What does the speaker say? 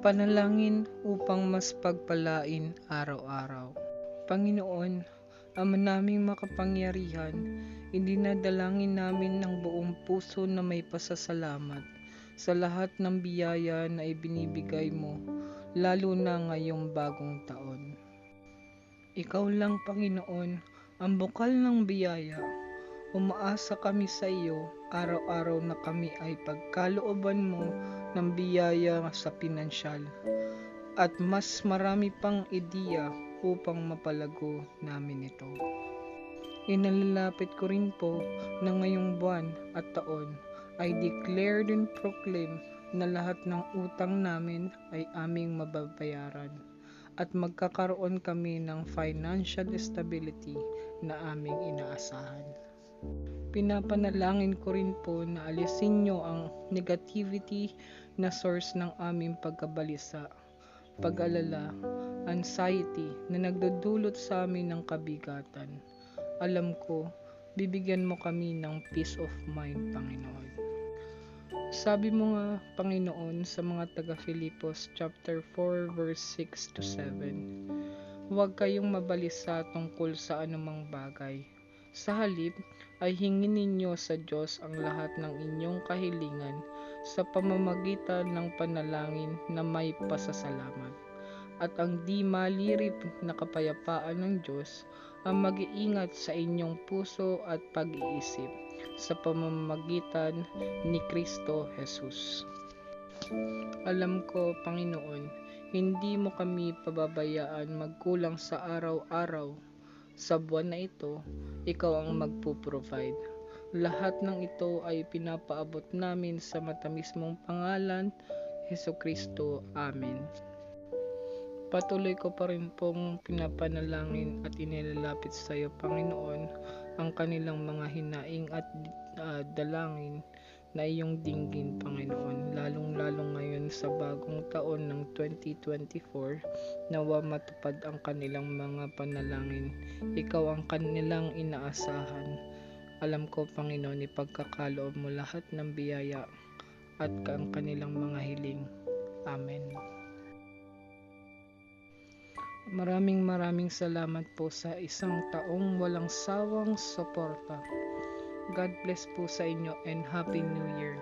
Panalangin upang mas pagpalain araw-araw. Panginoon, Ama naming makapangyarihan, idinadalangin namin ng buong puso na may pasasalamat sa lahat ng biyaya na ibinibigay mo, lalo na ngayong bagong taon. Ikaw lang, Panginoon, ang bukal ng biyaya. Umaasa kami sa iyo araw-araw na kami ay pagkalooban mo ng biyaya sa pinansyal at mas marami pang ideya upang mapalago namin ito. Inalalapit ko rin po na ngayong buwan at taon ay declared and proclaim na lahat ng utang namin ay aming mababayaran at magkakaroon kami ng financial stability na aming inaasahan. Pinapanalangin ko rin po na alisin nyo ang negativity na source ng aming pagkabalisa, pag-alala, anxiety na nagdudulot sa amin ng kabigatan. Alam ko, bibigyan mo kami ng peace of mind, Panginoon. Sabi mo nga, Panginoon, sa mga taga-Filipos chapter 4 verse 6 to 7, huwag kayong mabalisa tungkol sa anumang bagay. Sa halip, ay hingin ninyo sa Diyos ang lahat ng inyong kahilingan sa pamamagitan ng panalangin na may pasasalamat. At ang di malirip na kapayapaan ng Diyos ang mag-iingat sa inyong puso at pag-iisip sa pamamagitan ni Kristo Jesus. Alam ko, Panginoon, hindi mo kami pababayaan magkulang sa araw-araw. Sa buwan na ito, ikaw ang magpo-provide. Lahat ng ito ay pinapaabot namin sa matamis mong pangalan, Hesukristo. Amen. Patuloy ko pa rin pong pinapanalangin at inilalapit sa iyo, Panginoon, ang kanilang mga hinaing at dalangin na iyong dinggin, Panginoon, lalong-lalong ngayon sa bagong taon ng 2024, nawa matupad ang kanilang mga panalangin. Ikaw ang kanilang inaasahan. Alam ko, Panginoon, ipagkakaloob mo lahat ng biyaya at ang kanilang mga hiling. Amen. Maraming salamat po sa isang taong walang sawang suporta. God bless po sa inyo and Happy New Year.